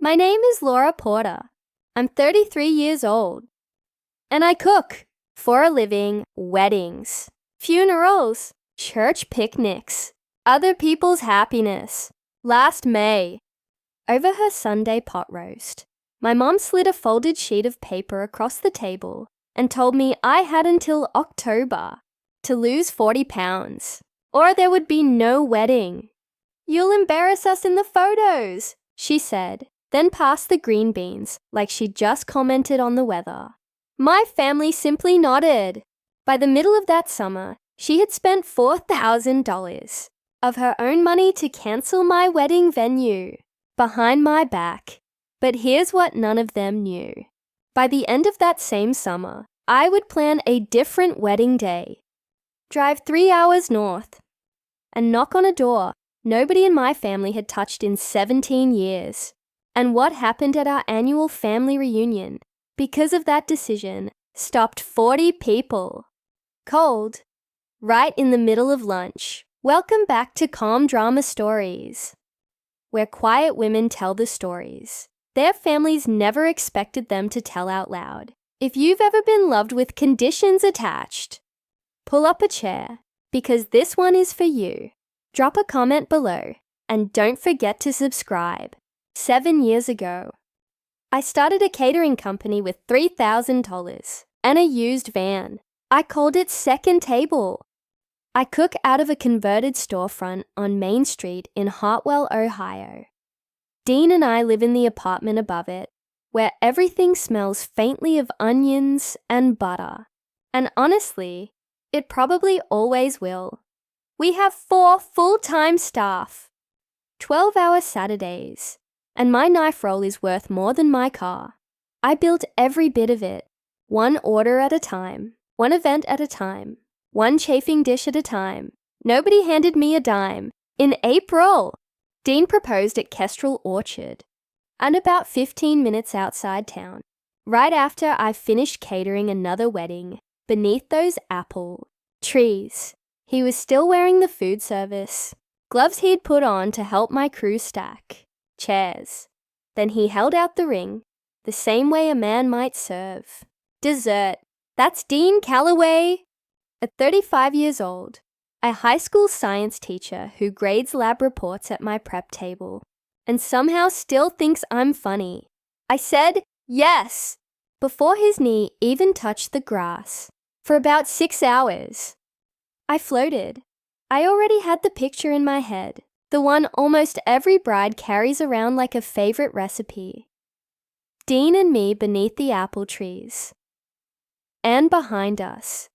My name is Laura Porter. I'm 33 years old. And I cook, for a living, weddings, funerals, church picnics, other people's happiness. Last May, over her Sunday pot roast, my mom slid a folded sheet of paper across the table and told me I had until October to lose 40 pounds, or there would be no wedding. "You'll embarrass us in the photos," she said, then passed the green beans like she'd just commented on the weather. My family simply nodded. By the middle of that summer, she had spent $4,000 of her own money to cancel my wedding venue, behind my back. But here's what none of them knew. By the end of that same summer, I would plan a different wedding day, drive 3 hours north, and knock on a door nobody in my family had touched in 17 years. And what happened at our annual family reunion, because of that decision, stopped 40 people. Cold, right in the middle of lunch. Welcome back to Calm Drama Stories, where quiet women tell the stories their families never expected them to tell out loud. If you've ever been loved with conditions attached, pull up a chair, because this one is for you. Drop a comment below, and don't forget to subscribe. 7 years ago, I started a catering company with $3,000 and a used van. I called it Second Table. I cook out of a converted storefront on Main Street in Hartwell, Ohio. Dean and I live in the apartment above it, where everything smells faintly of onions and butter. And honestly, it probably always will. We have 4 full-time staff, 12-hour Saturdays, and my knife roll is worth more than my car. I built every bit of it, one order at a time, one event at a time, one chafing dish at a time. Nobody handed me a dime. In April, Dean proposed at Kestrel Orchard, and about 15 minutes outside town, right after I finished catering another wedding beneath those apple trees. He was still wearing the food service, gloves he'd put on to help my crew stack chairs. Then he held out the ring, the same way a man might serve dessert. That's Dean Calloway. At 35 years old, a high school science teacher who grades lab reports at my prep table and somehow still thinks I'm funny. I said yes before his knee even touched the grass for about 6 hours. I floated. I already had the picture in my head, the one almost every bride carries around like a favorite recipe. Dean and me beneath the apple trees. And behind us,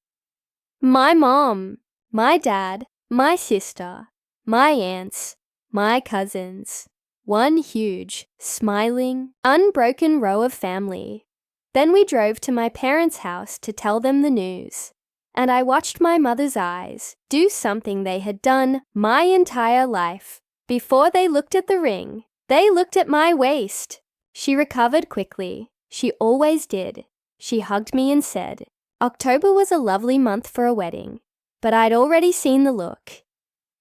my mom, my dad, my sister, my aunts, my cousins. One huge, smiling, unbroken row of family. Then we drove to my parents' house to tell them the news. And I watched my mother's eyes do something they had done my entire life. Before they looked at the ring, they looked at my waist. She recovered quickly. She always did. She hugged me and said, October was a lovely month for a wedding, but I'd already seen the look.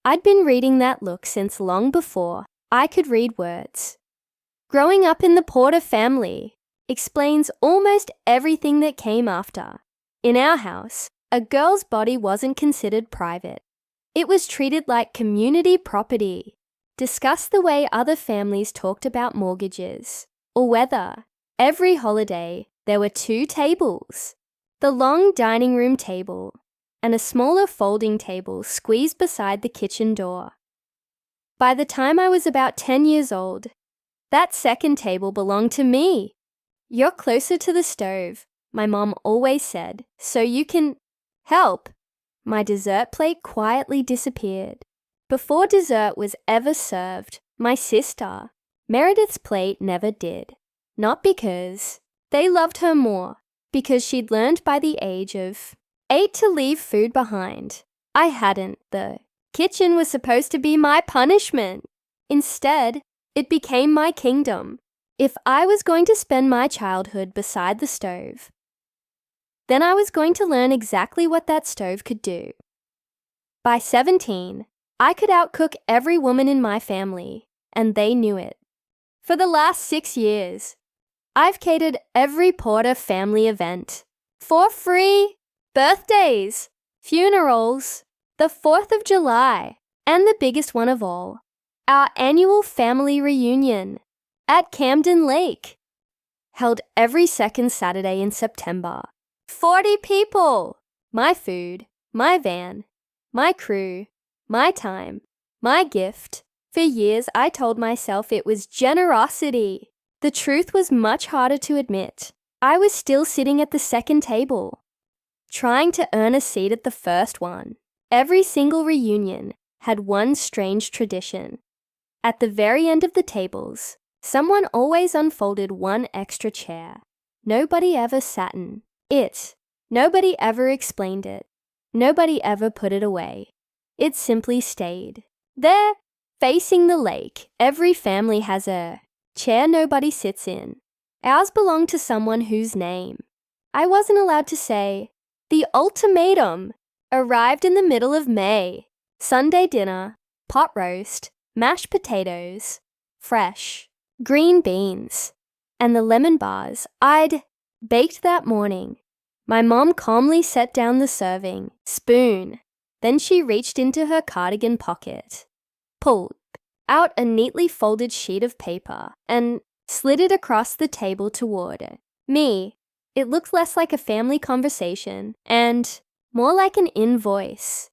I'd been reading that look since long before I could read words. Growing up in the Porter family explains almost everything that came after. In our house, a girl's body wasn't considered private. It was treated like community property. Discuss the way other families talked about mortgages, or whether, every holiday, there were 2 tables. The long dining room table and a smaller folding table squeezed beside the kitchen door. By the time I was about 10 years old, that second table belonged to me. You're closer to the stove, my mom always said, so you can help. My dessert plate quietly disappeared. Before dessert was ever served, my sister, Meredith's plate never did. Not because they loved her more, because she'd learned by the age of 8 to leave food behind. I hadn't. The kitchen was supposed to be my punishment. Instead, it became my kingdom. If I was going to spend my childhood beside the stove, then I was going to learn exactly what that stove could do. By 17, I could outcook every woman in my family, and they knew it. For the last 6 years, I've catered every Porter family event. For free! Birthdays, funerals, the 4th of July, and the biggest one of all, our annual family reunion at Camden Lake, held every second Saturday in September. 40 people! My food, my van, my crew, my time, my gift. For years, I told myself it was generosity. The truth was much harder to admit. I was still sitting at the second table, trying to earn a seat at the first one. Every single reunion had one strange tradition. At the very end of the tables, someone always unfolded one extra chair. Nobody ever sat in it. Nobody ever explained it. Nobody ever put it away. It simply stayed there, facing the lake. Every family has a chair nobody sits in. Ours belonged to someone whose name I wasn't allowed to say. The ultimatum arrived in the middle of May. Sunday dinner, pot roast, mashed potatoes, fresh, green beans, and the lemon bars I'd baked that morning. My mom calmly set down the serving spoon. Then she reached into her cardigan pocket, pulled out a neatly folded sheet of paper, and slid it across the table toward me. It looked less like a family conversation and more like an invoice.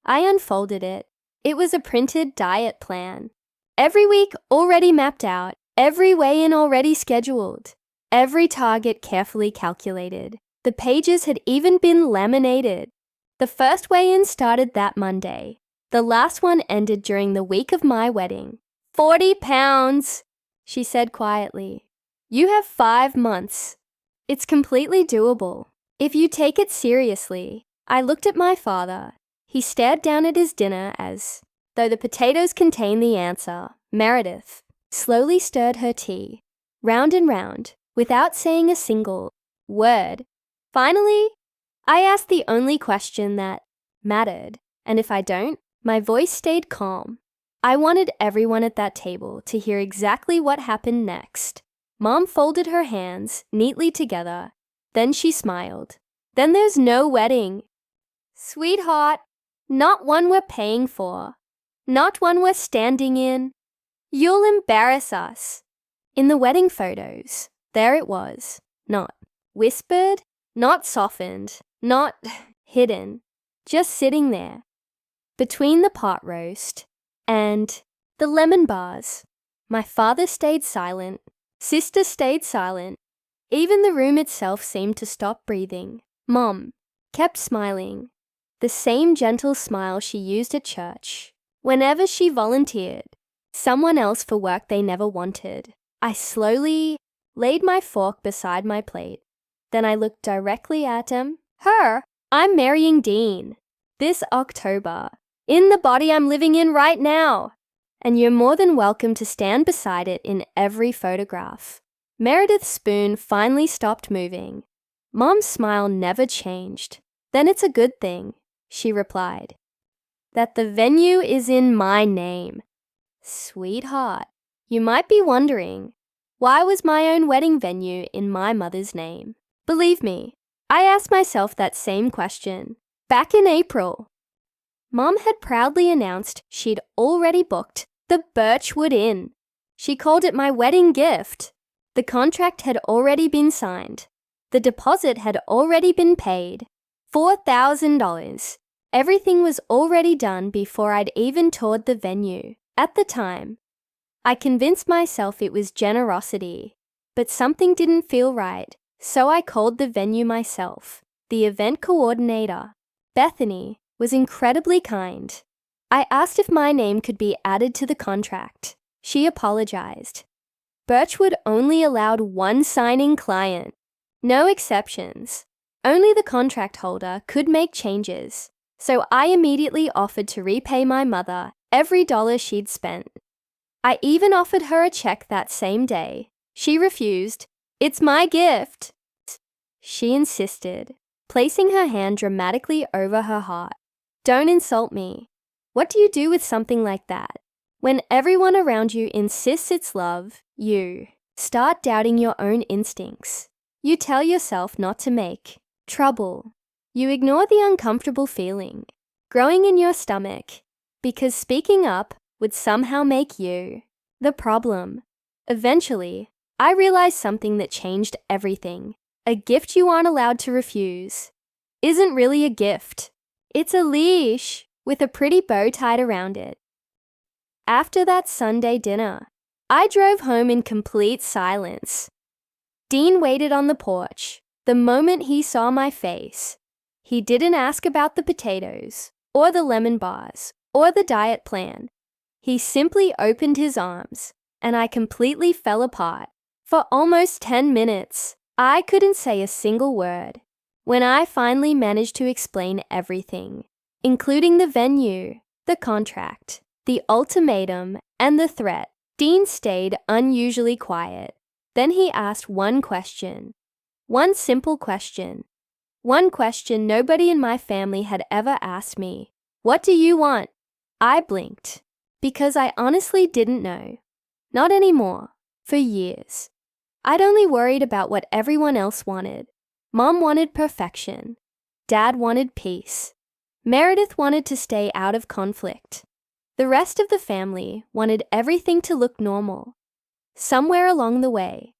I unfolded it. It was a printed diet plan. Every week already mapped out, every weigh-in already scheduled, every target carefully calculated. The pages had even been laminated. The first weigh-in started that Monday. The last one ended during the week of my wedding. 40 pounds, she said quietly. You have 5 months. It's completely doable. If you take it seriously. I looked at my father. He stared down at his dinner as though the potatoes contained the answer. Meredith slowly stirred her tea, round and round, without saying a single word. Finally, I asked the only question that mattered, and if I don't, my voice stayed calm. I wanted everyone at that table to hear exactly what happened next. Mom folded her hands neatly together. Then she smiled. Then there's no wedding. Sweetheart, not one we're paying for. Not one we're standing in. You'll embarrass us. In the wedding photos, there it was. Not whispered, not softened, not hidden. Just sitting there. Between the pot roast and the lemon bars. My father stayed silent. Sister stayed silent. Even the room itself seemed to stop breathing. Mom kept smiling. The same gentle smile she used at church. Whenever she volunteered someone else for work they never wanted. I slowly laid my fork beside my plate. Then I looked directly at her. I'm marrying Dean this October. In the body I'm living in right now. And you're more than welcome to stand beside it in every photograph. Meredith's spoon finally stopped moving. Mom's smile never changed. Then it's a good thing, she replied, that the venue is in my name. Sweetheart, you might be wondering, why was my own wedding venue in my mother's name? Believe me, I asked myself that same question back in April. Mom had proudly announced she'd already booked the Birchwood Inn. She called it my wedding gift. The contract had already been signed. The deposit had already been paid. $4,000. Everything was already done before I'd even toured the venue. At the time, I convinced myself it was generosity, but something didn't feel right, so I called the venue myself. The event coordinator, Bethany, was incredibly kind. I asked if my name could be added to the contract. She apologized. Birchwood only allowed one signing client. No exceptions. Only the contract holder could make changes. So I immediately offered to repay my mother every dollar she'd spent. I even offered her a check that same day. She refused. It's my gift. She insisted, placing her hand dramatically over her heart. Don't insult me. What do you do with something like that? When everyone around you insists it's love, You start doubting your own instincts. You tell yourself not to make trouble. You ignore the uncomfortable feeling growing in your stomach because speaking up would somehow make you the problem. Eventually, I realized something that changed everything. A gift you aren't allowed to refuse isn't really a gift. It's a leash with a pretty bow tied around it. After that Sunday dinner, I drove home in complete silence. Dean waited on the porch. The moment he saw my face, he didn't ask about the potatoes, or the lemon bars, or the diet plan. He simply opened his arms, and I completely fell apart. For almost 10 minutes, I couldn't say a single word. When I finally managed to explain everything, including the venue, the contract, the ultimatum, and the threat, Dean stayed unusually quiet. Then he asked one question. One simple question. One question nobody in my family had ever asked me. What do you want? I blinked, because I honestly didn't know. Not anymore. For years. I'd only worried about what everyone else wanted. Mom wanted perfection. Dad wanted peace. Meredith wanted to stay out of conflict. The rest of the family wanted everything to look normal. Somewhere along the way,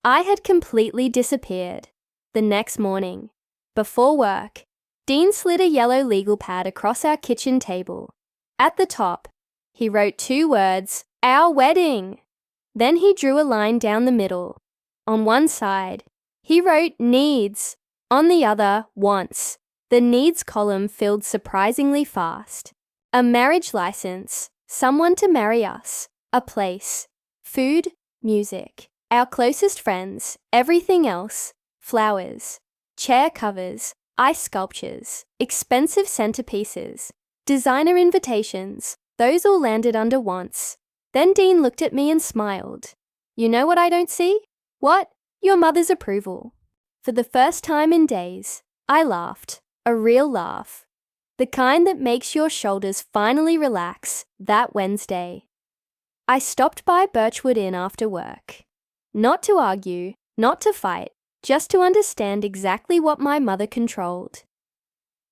I had completely disappeared. The next morning, before work, Dean slid a yellow legal pad across our kitchen table. At the top, he wrote 2 words, "Our wedding." Then he drew a line down the middle. On one side, he wrote needs. On the other, wants. The needs column filled surprisingly fast. A marriage license, someone to marry us, a place, food, music, our closest friends, everything else, flowers, chair covers, ice sculptures, expensive centerpieces, designer invitations, those all landed under wants. Then Dean looked at me and smiled. You know what I don't see? What? Your mother's approval. For the first time in days, I laughed, a real laugh. The kind that makes your shoulders finally relax that Wednesday. I stopped by Birchwood Inn after work. Not to argue, not to fight, just to understand exactly what my mother controlled.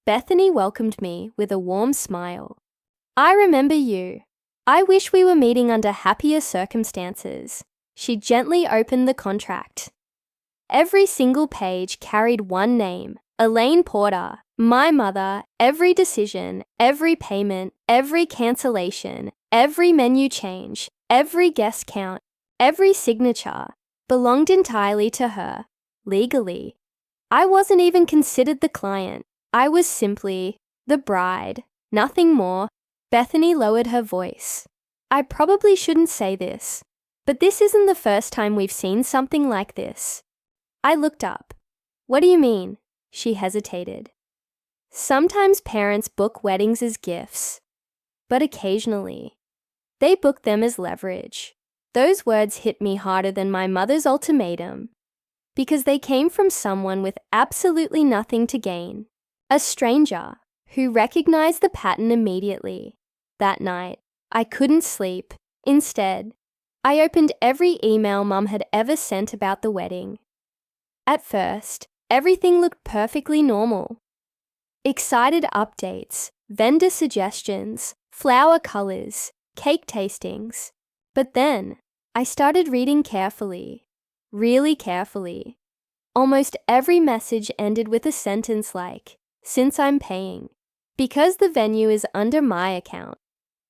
Bethany welcomed me with a warm smile. I remember you. I wish we were meeting under happier circumstances. She gently opened the contract. Every single page carried one name, Elaine Porter. My mother, every decision, every payment, every cancellation, every menu change, every guest count, every signature belonged entirely to her, legally. I wasn't even considered the client. I was simply the bride, nothing more. Bethany lowered her voice. I probably shouldn't say this, but this isn't the first time we've seen something like this. I looked up. What do you mean? She hesitated. Sometimes parents book weddings as gifts, but occasionally, they book them as leverage. Those words hit me harder than my mother's ultimatum, because they came from someone with absolutely nothing to gain, a stranger who recognized the pattern immediately. That night, I couldn't sleep. Instead, I opened every email Mum had ever sent about the wedding. At first, everything looked perfectly normal. Excited updates, vendor suggestions, flower colors, cake tastings. But then, I started reading carefully, really carefully. Almost every message ended with a sentence like, "Since I'm paying, because the venue is under my account.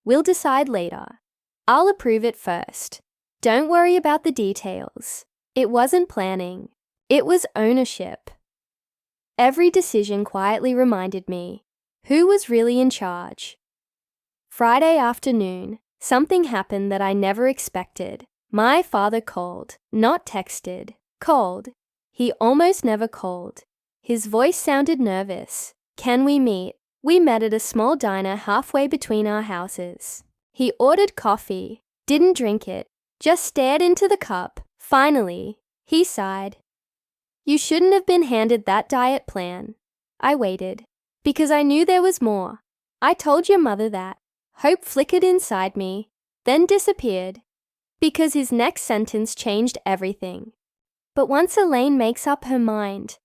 We'll decide later. I'll approve it first. Don't worry about the details." It wasn't planning. It was ownership. Every decision quietly reminded me who was really in charge. Friday afternoon, something happened that I never expected. My father called, not texted, called. He almost never called. His voice sounded nervous. "Can we meet?" We met at a small diner halfway between our houses. He ordered coffee, didn't drink it, just stared into the cup. Finally, he sighed. "You shouldn't have been handed that diet plan." I waited, because I knew there was more. "I told your mother that." Hope flickered inside me, then disappeared. because his next sentence changed everything. But once Elaine makes up her mind,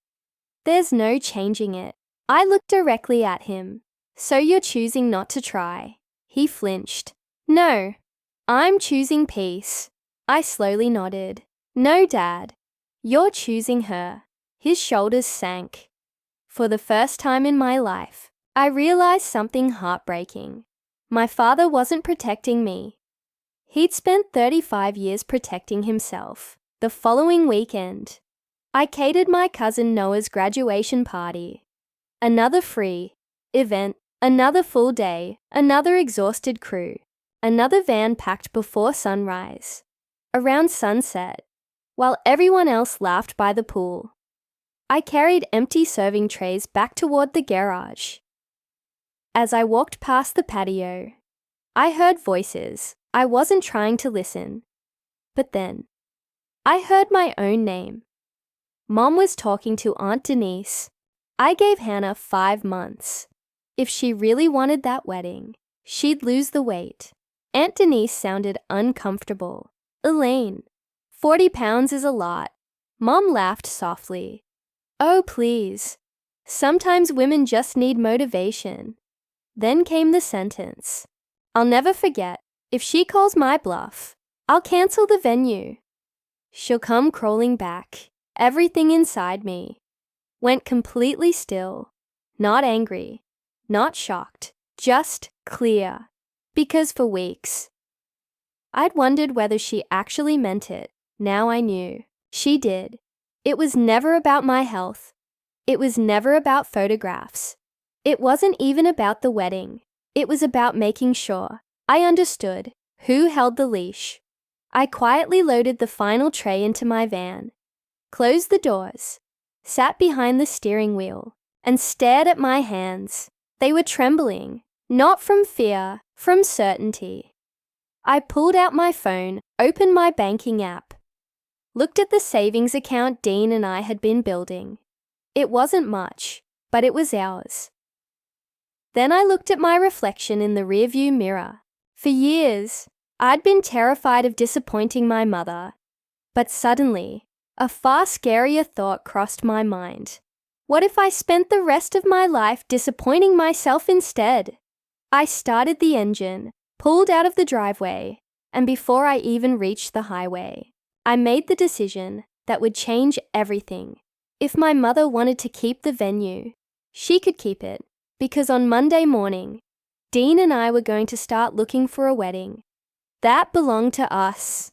there's no changing it. I looked directly at him. So you're choosing not to try? He flinched. No, I'm choosing peace. I slowly nodded. No, Dad. You're choosing her. His shoulders sank. For the first time in my life, I realized something heartbreaking. My father wasn't protecting me. He'd spent 35 years protecting himself. The following weekend, I catered my cousin Noah's graduation party. Another free event, another full day, another exhausted crew, another van packed before sunrise. Around sunset, while everyone else laughed by the pool, I carried empty serving trays back toward the garage. As I walked past the patio, I heard voices. I wasn't trying to listen. But then, I heard my own name. Mom was talking to Aunt Denise. I gave Hannah 5 months. If she really wanted that wedding, she'd lose the weight. Aunt Denise sounded uncomfortable. Elaine, 40 pounds is a lot. Mom laughed softly. Oh, please. Sometimes women just need motivation. Then came the sentence. I'll never forget. If she calls my bluff, I'll cancel the venue. She'll come crawling back. Everything inside me went completely still. Not angry, not shocked, just clear. Because for weeks, I'd wondered whether she actually meant it. Now I knew. She did. It was never about my health. It was never about photographs. It wasn't even about the wedding. It was about making sure I understood who held the leash. I quietly loaded the final tray into my van, closed the doors, sat behind the steering wheel, and stared at my hands. They were trembling, not from fear, from certainty. I pulled out my phone, opened my banking app, looked at the savings account Dean and I had been building. It wasn't much, but it was ours. Then I looked at my reflection in the rearview mirror. For years, I'd been terrified of disappointing my mother. But suddenly, a far scarier thought crossed my mind. What if I spent the rest of my life disappointing myself instead? I started the engine, pulled out of the driveway, and before I even reached the highway, I made the decision that would change everything. If my mother wanted to keep the venue, she could keep it, because on Monday morning, Dean and I were going to start looking for a wedding. That belonged to us.